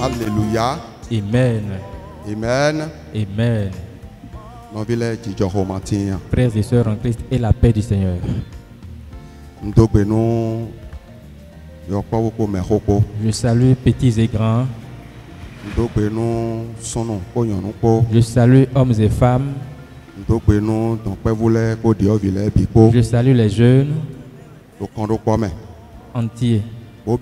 Alléluia. Amen. Amen. Amen. Nos villes Djidjoro matin. Frères et sœurs en Christ et la paix du Seigneur. Je salue petits et grands. Je salue hommes et femmes. Je salue les jeunes entiers. Je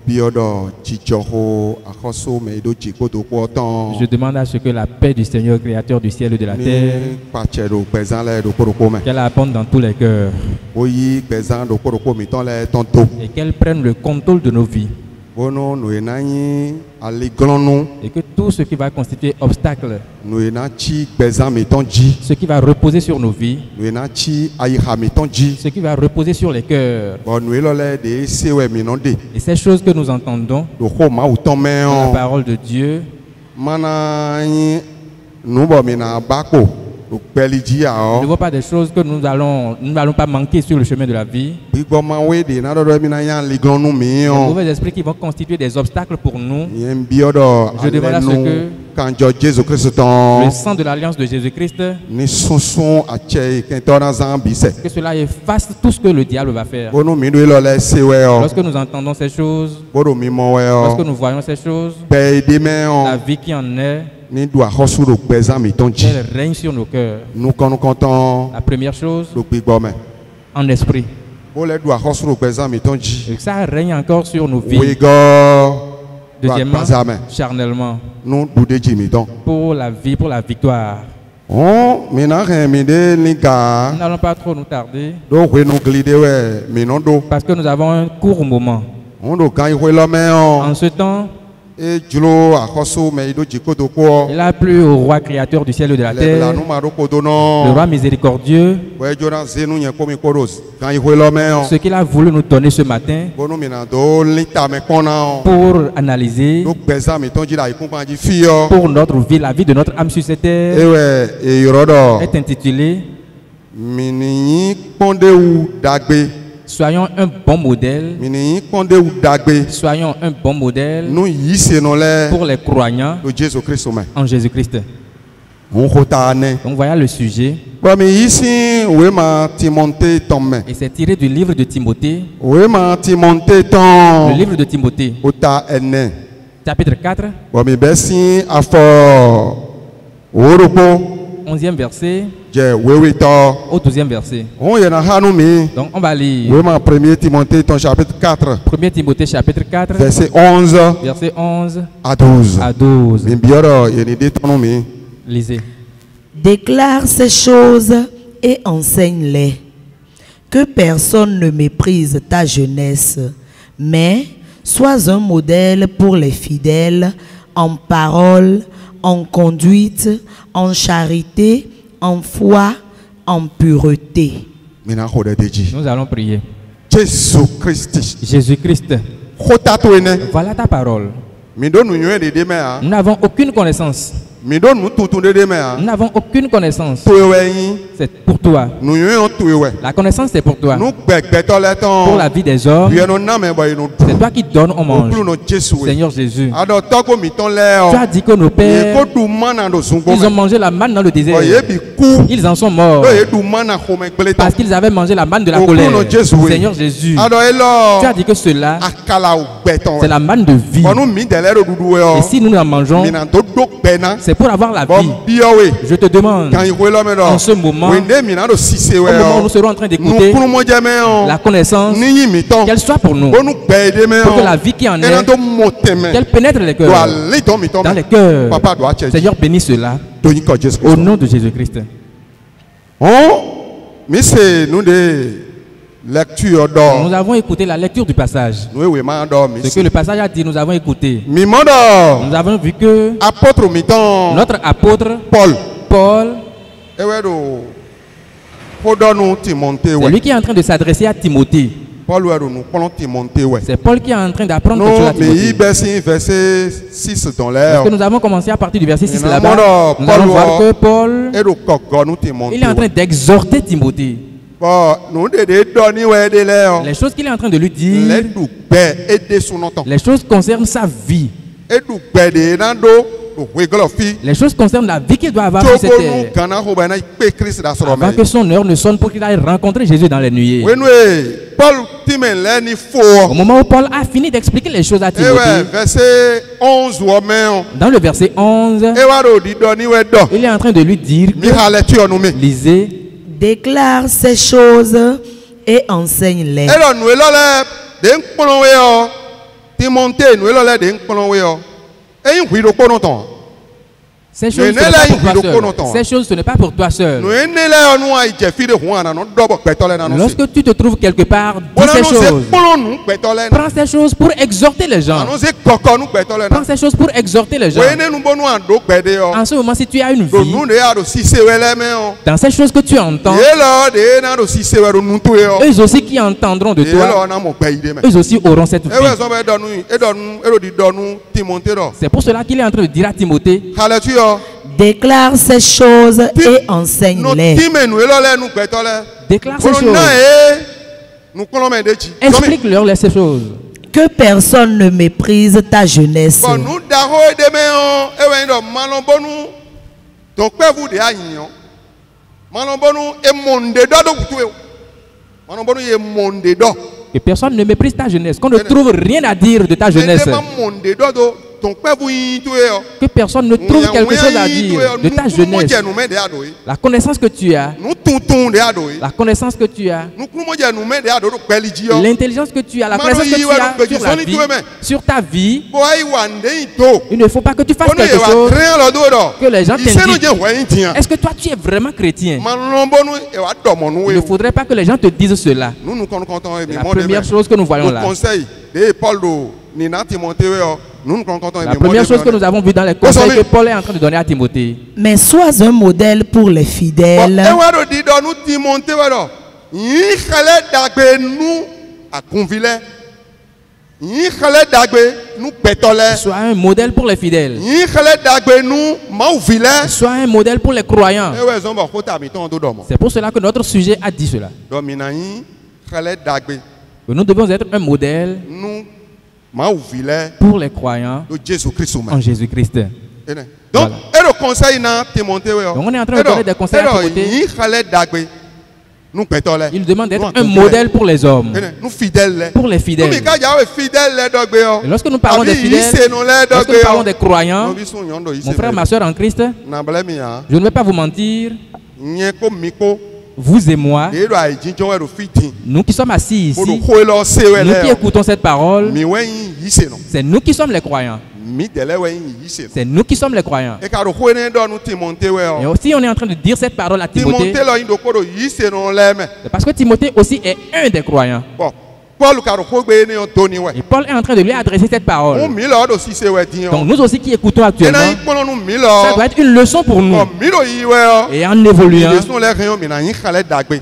demande à ce que la paix du Seigneur, créateur du ciel et de la terre, qu'elle abonde dans tous les cœurs et qu'elle prenne le contrôle de nos vies. Et que tout ce qui va constituer obstacle, ce qui va reposer sur nos vies, ce qui va reposer sur les cœurs, et ces choses que nous entendons dans la parole de Dieu, ne voit pas des choses que nous n'allons pas manquer sur le chemin de la vie. Les mauvais esprits qui vont constituer des obstacles pour nous. Je demande à ce que le sang de l'alliance de Jésus-Christ, que cela efface tout ce que le diable va faire. Lorsque nous entendons ces choses, lorsque nous voyons ces choses, la vie qui en est, elle règne sur nos cœurs. La première chose, en esprit. Et ça règne encore sur nos vies. Deuxièmement, charnellement. Pour la vie, pour la victoire. Nous n'allons pas trop nous tarder. Parce que nous avons un court moment. En ce temps, il a plu au roi créateur du ciel et de la terre, le roi miséricordieux, ce qu'il a voulu nous donner ce matin pour analyser pour notre vie, la vie de notre âme sur cette terre, est intitulé Soyons un bon modèle. Soyons un bon modèle pour les croyants en Jésus-Christ. Donc voilà le sujet. Et c'est tiré du livre de Timothée. Le livre de Timothée. Chapitre 4. 11e verset au 12e verset. Donc on va lire 1 Timothée chapitre 4. 1 Timothée chapitre 4 verset 11 à 12. Lisez. Déclare ces choses et enseigne-les. Que personne ne méprise ta jeunesse, mais sois un modèle pour les fidèles en parole, en conduite, en charité, en foi, en pureté. Nous allons prier. Jésus-Christ. Voilà ta parole. Nous n'avons aucune connaissance. Nous n'avons aucune connaissance. C'est pour toi. La connaissance c'est pour toi. Pour la vie des hommes, c'est toi qui donnes au mange. Seigneur Jésus. Tu as dit que nos pères, ils ont mangé la manne dans le désert. Ils en sont morts parce qu'ils avaient mangé la manne de la colère. Seigneur Jésus. Tu as dit que cela, c'est la manne de vie. Et si nous la mangeons, c'est pour avoir la vie. Je te demande, en ce moment, au moment où nous serons en train d'écouter la connaissance, qu'elle soit pour nous, pour que la vie qui en est, qu'elle pénètre les cœurs, dans les cœurs. Seigneur, bénis cela, au nom de Jésus-Christ. Nous avons écouté la lecture du passage. Ce que le passage a dit, nous avons écouté. Nous avons vu que notre apôtre Paul, c'est lui qui est en train de s'adresser à Timothée. C'est Paul qui est en train d'apprendre quelque chose à Timothée. Parce que nous avons commencé à partir du verset 6 là-bas. Nous allons voir que Paul, il est en train d'exhorter Timothée. Les choses qu'il est en train de lui dire, les choses concernent sa vie. Les choses concernent la vie qu'il doit avoir sur cette terre. Avant que son heure ne sonne pour qu'il aille rencontrer Jésus dans les nuées. Au moment où Paul a fini d'expliquer les choses à Timothée, dans le verset 11, il est en train de lui dire que, lisez, déclare ces choses et enseigne-les. Ces choses, ce n'est pas pour toi seul. Lorsque tu te trouves quelque part, dis ces choses. Prends ces choses pour exhorter les gens. Prends ces choses pour exhorter les gens. En ce moment, si tu as une vie, dans ces choses que tu entends, eux aussi qui entendront de toi, eux aussi auront cette vie. C'est pour cela qu'il est en train de dire à Timothée, déclare ces choses et enseigne-les. Déclare ces choses. Explique-leur ces choses. Que personne ne méprise ta jeunesse. Que personne ne méprise ta jeunesse. Qu'on ne trouve rien à dire de ta jeunesse. Que personne ne trouve quelque chose à dire de ta jeunesse. La connaissance que tu as, la connaissance que tu as, l'intelligence que tu as, la connaissance que tu as sur la vie, sur ta vie. Il ne faut pas que tu fasses quelque chose que les gens t'indiquent. Est-ce que toi tu es vraiment chrétien? Il ne faudrait pas que les gens te disent cela. C'est la première chose que nous voyons là. La première chose que nous avons vue dans les conseils que Paul est en train de donner à Timothée. Mais sois un modèle pour les fidèles. Sois un modèle pour les fidèles. Sois un modèle pour les croyants. C'est pour cela que notre sujet a dit cela. Que nous devons être un modèle pour les croyants en Jésus-Christ. Donc, on est en train de donner des conseils à Timothée. Il demande d'être un modèle pour les hommes, pour les fidèles. Et lorsque nous parlons des fidèles, lorsque nous parlons des croyants, mon frère, ma soeur en Christ, je ne vais pas vous mentir, vous et moi, nous qui sommes assis ici, nous qui écoutons cette parole, c'est nous qui sommes les croyants. C'est nous qui sommes les croyants. Et aussi on est en train de dire cette parole à Timothée. C'est parce que Timothée aussi est un des croyants. Et Paul est en train de lui adresser cette parole. Donc nous aussi qui écoutons actuellement, ça doit être une leçon pour nous. Et en évoluant,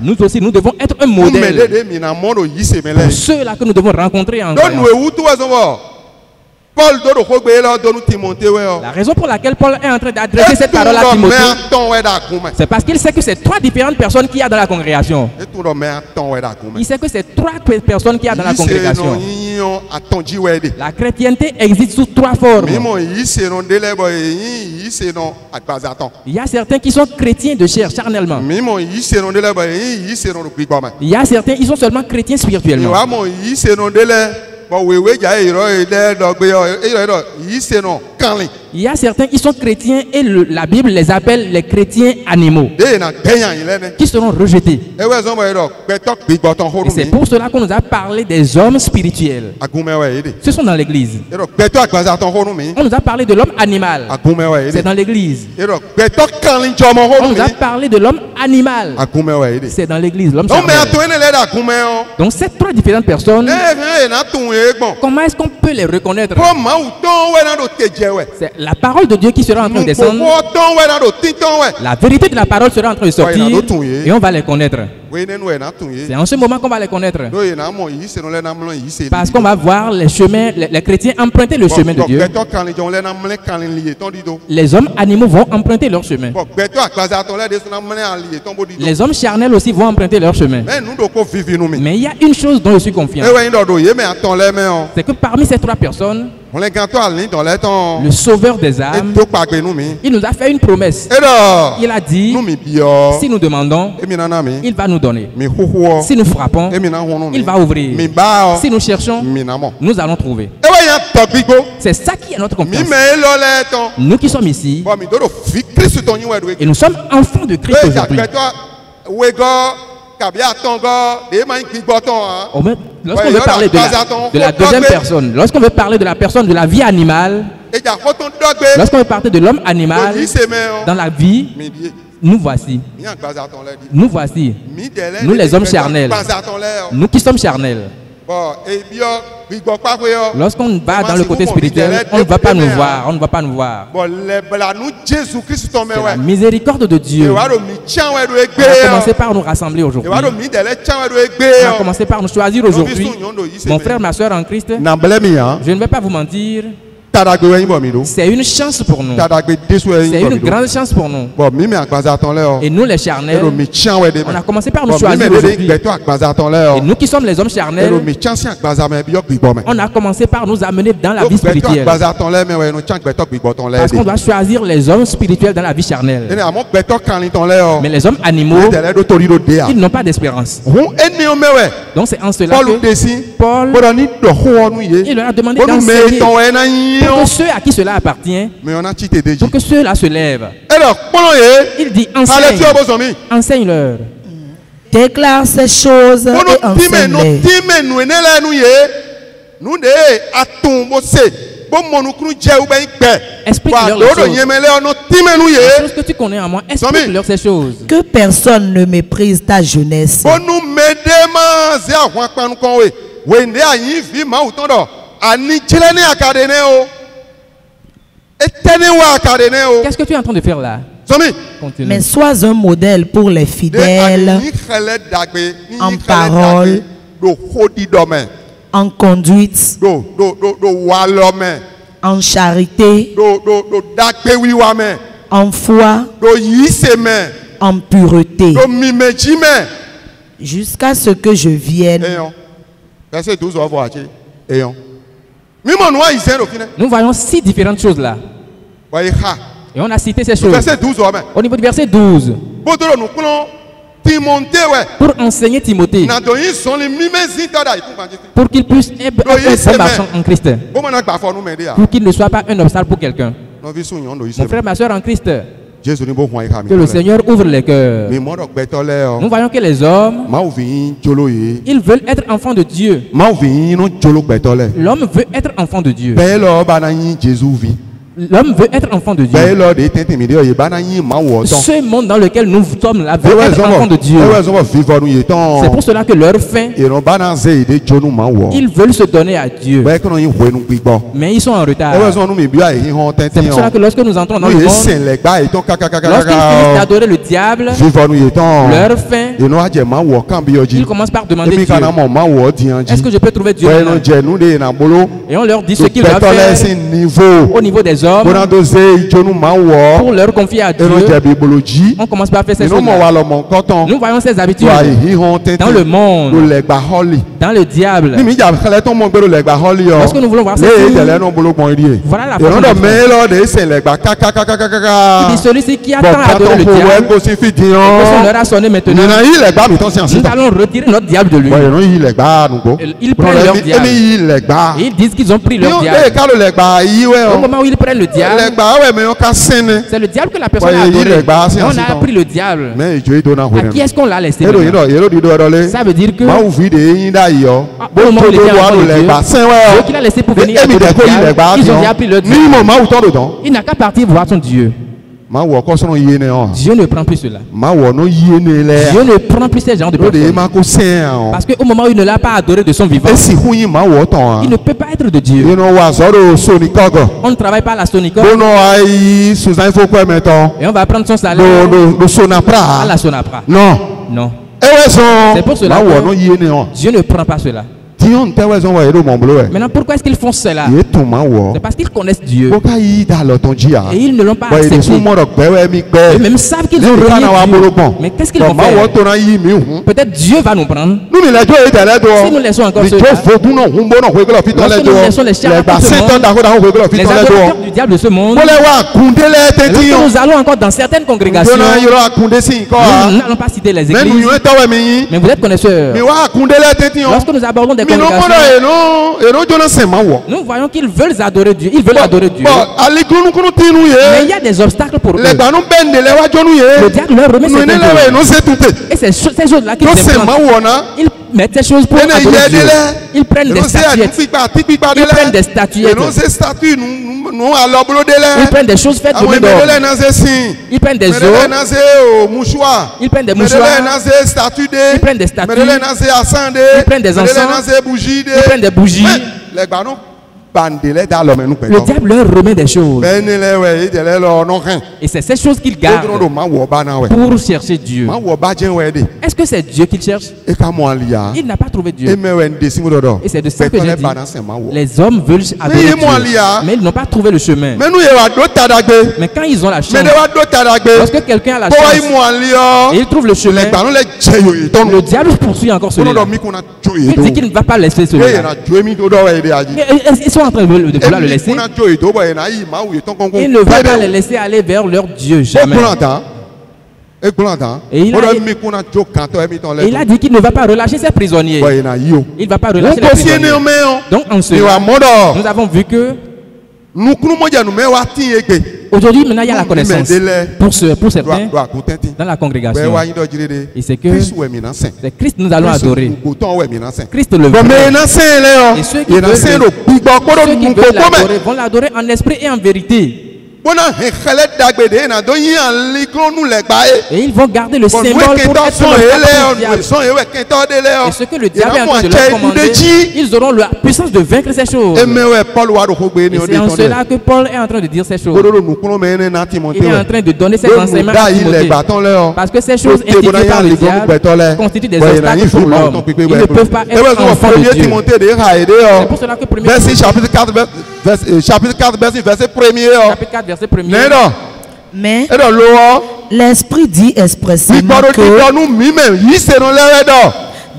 nous aussi nous devons être un modèle pour ceux-là que nous devons rencontrer en croyant. La raison pour laquelle Paul est en train d'adresser cette parole à Timothée, c'est parce qu'il sait que c'est trois différentes personnes qu'il y a dans la congrégation. Il sait que c'est trois personnes qu'il y a dans la congrégation. La chrétienté existe sous trois formes. Il y a certains qui sont chrétiens de chair, charnellement. Il y a certains qui sont seulement chrétiens spirituellement. Il y a certains qui sont chrétiens et la Bible les appelle les chrétiens animaux, qui seront rejetés. Et c'est pour cela qu'on nous a parlé des hommes spirituels. Ce sont dans l'église. On nous a parlé de l'homme animal. C'est dans l'église. On nous a parlé de l'homme animal. C'est dans l'église. L'homme charnel. Donc ces trois différentes personnes, comment est-ce qu'on peut les reconnaître? C'est la parole de Dieu qui sera en train de descendre. La vérité de la parole sera en train de sortir et on va les connaître. C'est en ce moment qu'on va les connaître. Parce qu'on va voir les chemins, les chrétiens emprunter le chemin de Dieu. Les hommes animaux vont emprunter leur chemin. Les hommes charnels aussi vont emprunter leur chemin. Mais il y a une chose dont je suis confiant. C'est que parmi ces trois personnes, le sauveur des âmes, il nous a fait une promesse. Il a dit, si nous demandons, il va nous donner. Si nous frappons, il va ouvrir. Si nous cherchons, nous allons trouver. C'est ça qui est notre confiance. Nous qui sommes ici, et nous sommes enfants de Christ aujourd'hui. Lorsqu'on veut parler de la deuxième personne, lorsqu'on veut parler de la personne de la vie animale, lorsqu'on veut parler de l'homme animal dans la vie, nous voici. Nous voici. Nous les hommes charnels. Nous qui sommes charnels. Lorsqu'on va dans le côté spirituel, on ne va pas nous voir. On ne va pas nous voir. C'est la miséricorde de Dieu. On a commencé par nous rassembler aujourd'hui. On a commencé par nous choisir aujourd'hui. Mon frère, ma soeur en Christ, je ne vais pas vous mentir. C'est une chance pour nous. C'est une grande chance pour nous. Et nous les charnels, on a commencé par nous choisir aujourd'hui. Et nous qui sommes les hommes charnels, on a commencé par nous amener dans la vie spirituelle. Parce qu'on doit choisir les hommes spirituels dans la vie charnelle. Mais les hommes animaux, ils n'ont pas d'espérance. Donc c'est en cela que Paul, il leur a demandé d'enseigner pour que ceux à qui cela appartient, pour que ceux-là se lèvent. Il dit, enseigne-leur. Déclare ces choses et enseigne-les. Explique-leur les choses que tu connais en moi. Explique-leur ces choses. Que personne ne méprise ta jeunesse. Qu'est-ce que tu es en train de faire là? Continue. Mais sois un modèle pour les fidèles en parole, en conduite, en charité, en foi, en pureté, jusqu'à ce que je vienne. Verset 12, on va voir. Nous voyons 6 différentes choses là. Et on a cité ces choses. Au niveau du verset 12. Pour enseigner Timothée. Pour qu'il puisse être un bon marchand en Christ. Pour qu'il ne soit pas un obstacle pour quelqu'un. Mon frère, ma soeur en Christ. Que le Seigneur ouvre les cœurs. Nous voyons que les hommes, ils veulent être enfants de Dieu. L'homme veut être enfant de Dieu. L'homme veut être enfant de Dieu. Ce monde dans lequel nous sommes là veut être enfant de Dieu. C'est pour cela que leur fin, ils veulent se donner à Dieu. Mais ils sont en retard. C'est pour cela que lorsque nous entrons dans le monde, lorsqu'ils finissent d'adorer le diable, leur fin, ils commencent par demander Dieu. Est-ce que je peux trouver Dieu maintenant? Et on leur dit ce qu'ils doivent faire au niveau des hommes pour leur confier à Dieu. On commence par faire ces choses. Nous voyons ces habitudes dans le monde, dans le diable. Lorsque nous voulons voir ces choses, voilà la façon de faire. Il dit celui-ci qui attend à adorer le diable, que leur a sonné maintenant, nous allons retirer notre diable de lui. Ils prennent leur diable. Et ils disent qu'ils ont pris leur diable. Au moment où ils prennent le diable, c'est le diable que la personne a adoré. On a pris le diable. À qui est-ce qu'on l'a laissé? Ça veut dire que au moment où il était enfant de Dieu, ceux qu'il a laissé pour venir à côté du diable, ils ont déjà pris le diable. Il n'a qu'à partir voir son Dieu. Dieu ne prend plus cela. Dieu ne prend plus ces gens de personnes. Parce qu'au moment où il ne l'a pas adoré de son vivant, il ne peut pas être de Dieu. On ne travaille pas à la Sonicor. Et on va prendre son salaire à la Sonapra. Non. Non. C'est pour cela que Dieu ne prend pas cela. Maintenant, pourquoi est-ce qu'ils font cela? C'est parce qu'ils connaissent Dieu. Et ils ne l'ont pas accepté. Ils même savent qu'ils ont renié Dieu. Mais qu'est-ce qu'ils vont faire? Peut-être Dieu va nous prendre. Si nous laissons encore cela, lorsque nous laissons les charlatans de ce monde, les adorateurs du diable de ce monde, nous allons encore dans certaines congrégations. Nous n'allons pas citer les églises, mais vous êtes connaisseurs. Lorsque nous abordons des congrégations, nous voyons qu'ils veulent adorer Dieu. Ils veulent adorer Dieu. Mais il y a des obstacles pour eux. Le diable leur remet ces choses. Et c'est ces choses-là qu'ils implantent. Ils mettent ces choses pour adorer Dieu. Ils prennent des statuettes. Ils prennent des statuettes. Ils prennent des choses faites de main d'homme. Ils prennent des os. Ils prennent des mouchoirs. Ils prennent des statues. Ils prennent des encens. Ils prennent des bougies. Le diable leur remet des choses. Et c'est ces choses qu'ils gardent pour chercher Dieu. Est-ce que c'est Dieu qu'ils cherchent? Il n'a pas trouvé Dieu. Et c'est de ça que j'ai dit. Les hommes veulent adorer Dieu, mais ils n'ont pas trouvé le chemin. Mais quand ils ont la chance, lorsque quelqu'un a la chance et il trouve le chemin, le diable poursuit encore celui-là. Il dit qu'il ne va pas laisser celui-là. Ils sont en train de vouloir le laisser. Il ne va pas les laisser aller vers leur Dieu, jamais. Et il a dit qu'il ne va pas relâcher ses prisonniers. Il ne va pas relâcher les prisonniers. Donc en cela, nous avons vu que aujourd'hui, maintenant, il y a la connaissance pour certains dans la congrégation. Et c'est que c'est Christ nous allons adorer. Christ le vrai. Et ceux qui veulent l'adorer vont l'adorer en esprit et en vérité. Et ils vont garder le symbole pour être et ce que le diable est en train de leur commander, ils auront la puissance de vaincre ces choses. Et c'est en cela que Paul est en train de dire ces choses. Il est en train de donner ces enseignements à Timothée. Parce que ces choses instituées par le diable constituent des obstacles pour l'homme. Ils ne peuvent pas être enfants de Dieu. C'est pour cela que chapitre 4, verset 1er. Mais l'Esprit dit expressément que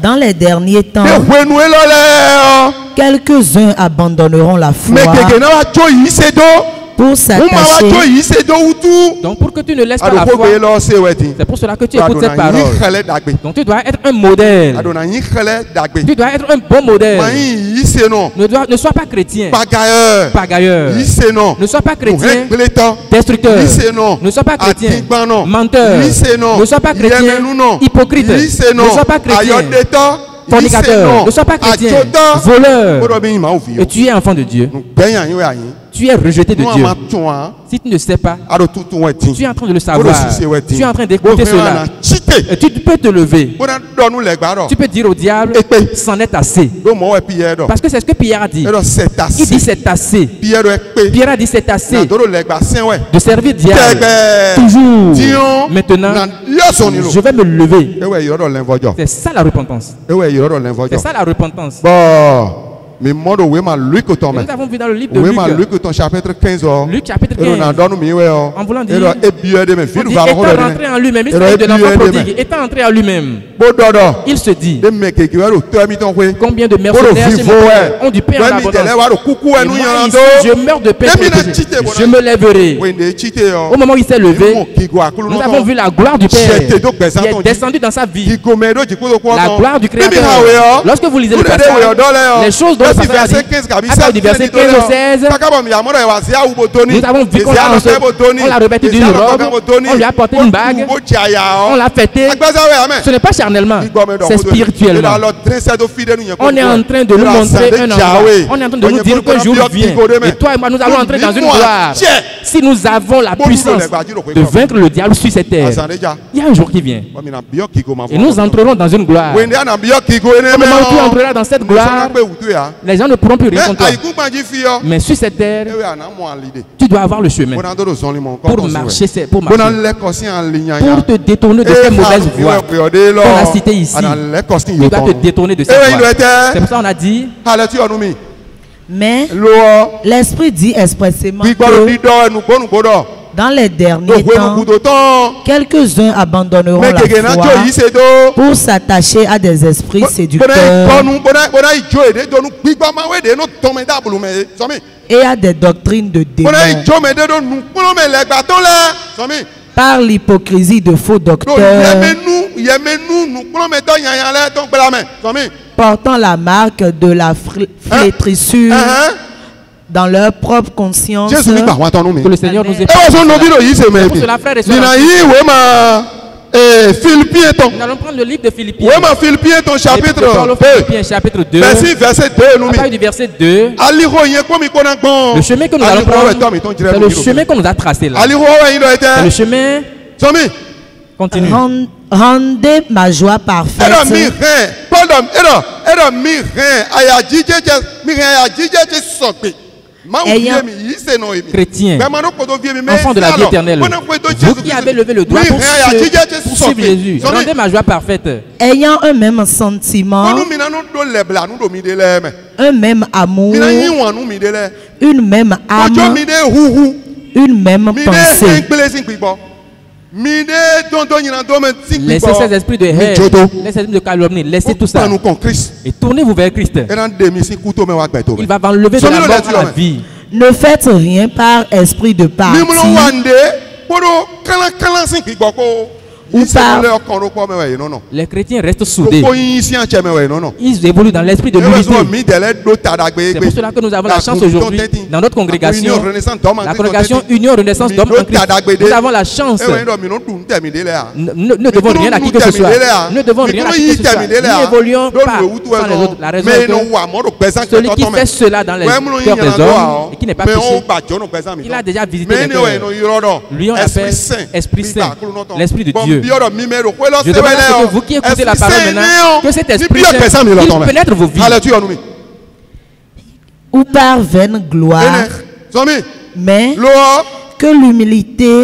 dans les derniers temps, quelques-uns abandonneront la foi pour s'attacher. Donc pour que tu ne laisses pas la foi, c'est pour cela que tu écoutes cette parole. Donc tu dois être un modèle. Tu dois être un bon modèle. Ne sois pas chrétien, pagailleur. Ne sois pas chrétien, destructeur. Ne sois pas chrétien, menteur. Ne sois pas chrétien, hypocrite. Ne sois pas chrétien, fornicateur. Ne sois pas chrétien, voleur. Et tu es enfant de Dieu. Tu es rejeté de Dieu. Si tu ne sais pas, tu es en train de le savoir. Tu es en train d'écouter cela. Et tu peux te lever. Tu peux dire au diable, c'en est assez. Parce que c'est ce que Pierre a dit. Il dit c'est assez. Pierre a dit c'est assez de servir diable. Toujours. Maintenant, je vais me lever. C'est ça la repentance. C'est ça la repentance. Mais nous avons vu dans le livre de Luc, chapitre 15. Luc chapitre 15. En voulant dire, étant rentré en lui-même, il s'agit de l'enfant prodigue. Étant entré en lui-même, il se dit, combien de mercenaires chez mon père ont du pain en abondance. Et moi ici, je meurs de pain. Je me lèverai. Au moment où il s'est levé, nous avons vu la gloire du Père qui est descendue dans sa vie. La gloire du Créateur. Lorsque vous lisez le passage, les choses dont du verset 15 au 16, nous avons vu qu'on l'a revêtu d'une robe, on lui a porté une bague, on l'a fêté. Ce n'est pas charnellement, c'est spirituellement. On est en train de nous montrer un endroit. On est en train de nous dire qu'un jour vient. Et toi et moi, nous allons entrer dans une gloire. Si nous avons la puissance de vaincre le diable sur cette terre, il y a un jour qui vient. Et nous entrerons dans une gloire. Au moment où tu entreras dans cette gloire, Les gens ne pourront plus rien contre toi. Mais sur cette terre, tu dois avoir le chemin pour marcher, pour te détourner de ces mauvaises voies qu'on a citées ici. Tu dois te détourner de ces voies. C'est pour ça qu'on a dit. Mais l'Esprit dit expressément que dans les derniers temps, quelques-uns abandonneront la foi pour s'attacher à des esprits séducteurs et à des doctrines de démons, par l'hypocrisie de faux docteurs portant la marque de la flétrissure dans leur propre conscience. Que le Seigneur nous ait parlé. Pour cela, frères et sœurs, nous allons prendre le livre de Philippiens. Chapitre 2. À partir du verset 2. Le chemin que nous allons prendre, c'est le chemin qu'on nous a tracé là. C'est le chemin. Continue. Rendez ma joie parfaite. Chrétien, enfant de la vie éternelle, vous qui avez levé le doigt pour suivre Jésus, rendez ma joie parfaite. Ayant un même sentiment, un même amour, une même âme, une même pensée. Laissez ces esprits de haine, laissez ces esprits de calomnie, laissez tout ça et tournez-vous vers Christ. Il va enlever de la mort à la vie. Ne faites rien par esprit de parti ou par... Les chrétiens restent soudés. Ils évoluent dans l'esprit de l'unité. C'est pour cela que nous avons la chance aujourd'hui, dans notre congrégation, la congrégation Union Renaissance d'Hommes en Christ, nous avons la chance. Nous ne devons rien à qui que ce soit. Nous ne devons rien à qui que ce soit. Nous n'évoluons pas sans les autres. La raison est que celui qui fait cela dans les cœurs des hommes et qui n'est pas péché, il a déjà visité les cœurs. Lui, on l'appelle Esprit Saint, l'Esprit de Dieu. Je demande à vous qui écoutez la parole maintenant, que cet Esprit Saint pénètre vos vies. Ou par vaine gloire, mais que l'humilité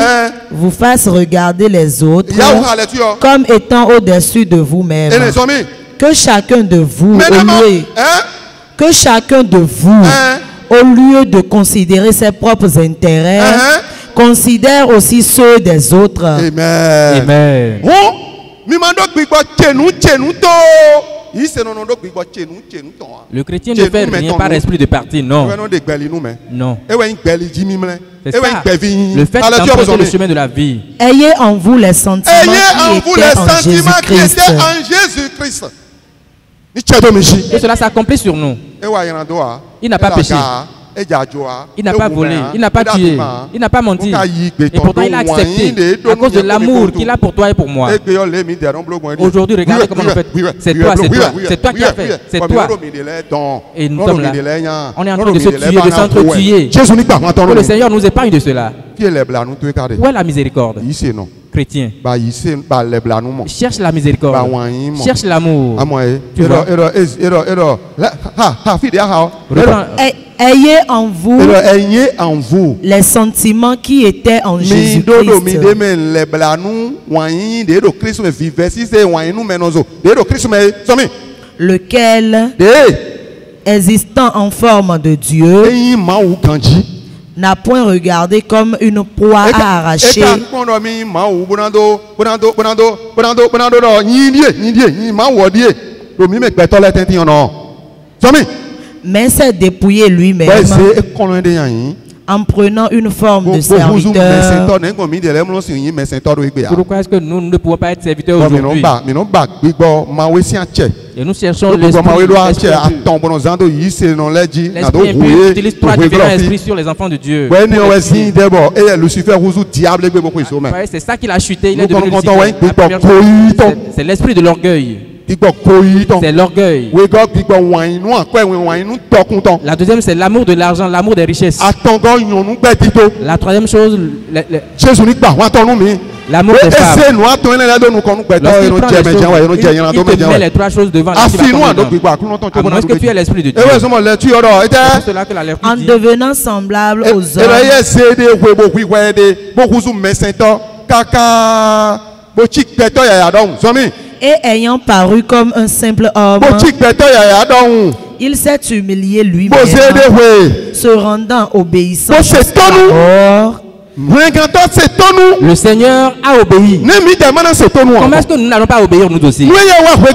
vous fasse regarder les autres comme étant au-dessus de vous-même. Que chacun de vous, au lieu de considérer ses propres intérêts, considère aussi ceux des autres. Amen. Amen. Le chrétien ne fait rien par esprit de parti, non. Non. C'est ça. Le fait d'emprunter le chemin de la vie. Ayez en vous les sentiments qui étaient en Jésus-Christ. Que cela s'accomplit sur nous. Il n'a pas péché. Il n'a pas volé, il n'a pas tué, il n'a pas menti. Et pourtant il a accepté à cause de l'amour qu'il a pour toi et pour moi. Aujourd'hui, regardez comment nous faisons. C'est toi, c'est toi, c'est toi qui as fait, c'est toi. Et nous sommes là. On est en train de se tuer, de s'entretuer. Que le Seigneur nous épargne de cela. Où est la miséricorde? Chrétien, cherche la miséricorde, cherche l'amour. Tu vois? Ayez en vous les sentiments qui étaient en Jésus-Christ, lequel, existant en forme de Dieu, n'a point regardé comme une proie à arracher, mais s'est dépouillé lui-même en prenant une forme de serviteur. Pourquoi est-ce que nous ne pouvons pas être serviteurs aujourd'hui? Et nous cherchons l'esprit impur utilise trois différents esprits sur les enfants de Dieu. C'est ça qu'il a chuté, il est devenu Lucifer. C'est l'esprit de l'orgueil. C'est l'orgueil. La deuxième, c'est l'amour de l'argent, l'amour des richesses. La troisième chose, L'amour des femmes. Il te met les trois choses devant. Est-ce que tu es l'esprit de Dieu? C'est cela que la lèvre en devenant semblable aux hommes. Et ayant paru comme un simple homme, il s'est humilié lui-même, se rendant obéissant jusqu'à la mort. Le Seigneur a obéi. Comment est-ce que nous n'allons pas obéir nous aussi? Si lui est venu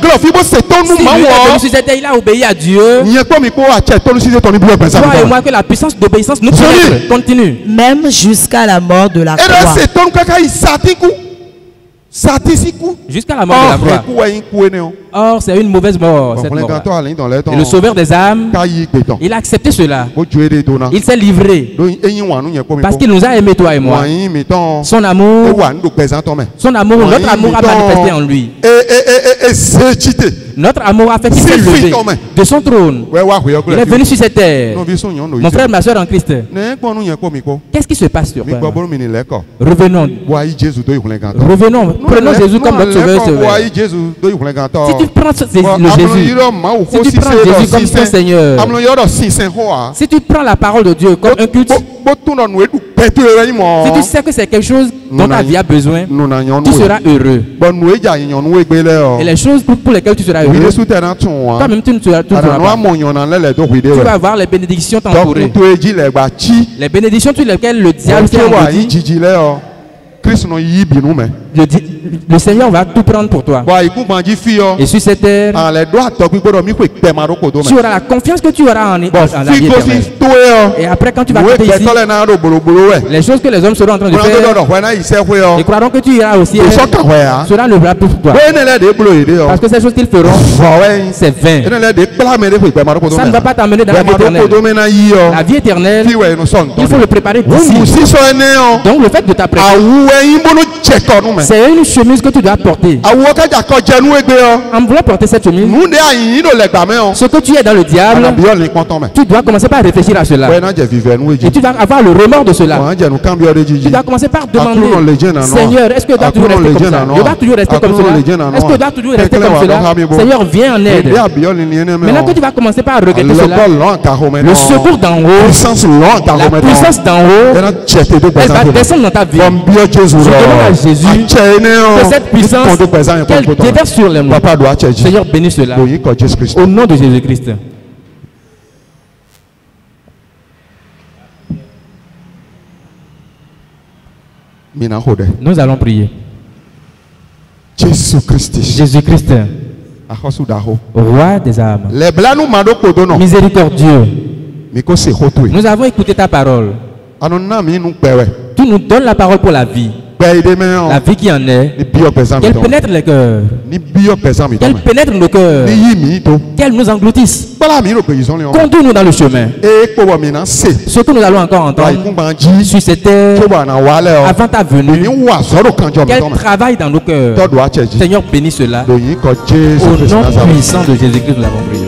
sur cette terre, il a obéi à Dieu. Toi et moi, que la puissance d'obéissance nous pénètre. Continue. Même jusqu'à la mort de la croix. Jusqu'à la mort de la croix. Or, c'est une mauvaise mort, cette mort. Et le sauveur des âmes, il a accepté cela. Il s'est livré. Parce qu'il nous a aimés, toi et moi. Son amour, notre amour a manifesté en lui. Notre amour a fait qu'il s'est levé de son trône. Il est venu sur cette terre. Mon frère, ma soeur en Christ. Qu'est-ce qui se passe sur toi? Revenons. Revenons. Prenons Jésus comme notre sauveur. Si tu prends Jésus, si tu prends Jésus comme ton Seigneur, si tu prends la parole de Dieu comme un culte, si tu sais que c'est quelque chose dont ta vie a besoin, tu seras heureux. Et les choses pour lesquelles tu seras heureux, toi-même tu ne seras pas. Tu vas avoir les bénédictions t'entourer. Les bénédictions sur lesquelles le diable s'est englouti. Le Seigneur va tout prendre pour toi. Et sur cette terre, tu auras la confiance que tu auras en la vie éternelle. Et après, quand tu vas quitter ici, les choses que les hommes seront en train de faire, ils croiront que tu iras aussi. Cela ne va plus pour toi. Parce que ces choses qu'ils feront, c'est vain. Ça ne va pas t'amener dans la vie éternelle. La vie éternelle, il faut le préparer d'ici. Donc le fait de t'apprêter, c'est une chemise que tu dois porter. En voulant porter cette chemise, ce que tu es dans le diable, tu dois commencer par réfléchir à cela. Et tu vas avoir le remords de cela. Tu dois commencer par demander, Seigneur, est-ce que je dois toujours rester comme ça? Je dois toujours rester comme cela? Est-ce que je dois toujours rester comme cela? Seigneur, viens en aide. Maintenant que tu vas commencer par regretter cela, le secours d'en haut, la puissance d'en haut, elle va descendre dans ta vie. Je demande à Jésus que cette puissance qu'elle déverse sur les mots. Seigneur, bénis cela au nom de Jésus-Christ. Nous allons prier. Jésus-Christ, roi des âmes, miséricordieux, nous avons écouté ta parole. Tu nous donnes la parole pour la vie. La vie qui en est, qu'elle pénètre les cœurs, qu'elle pénètre nos cœurs, qu'elle nous engloutisse. Conduis-nous dans le chemin. Ce que nous allons encore entendre sur cette terre avant ta venue, qu'elle travaille dans nos cœurs. Seigneur, bénis cela. Au nom puissant de Jésus-Christ, nous avons prié.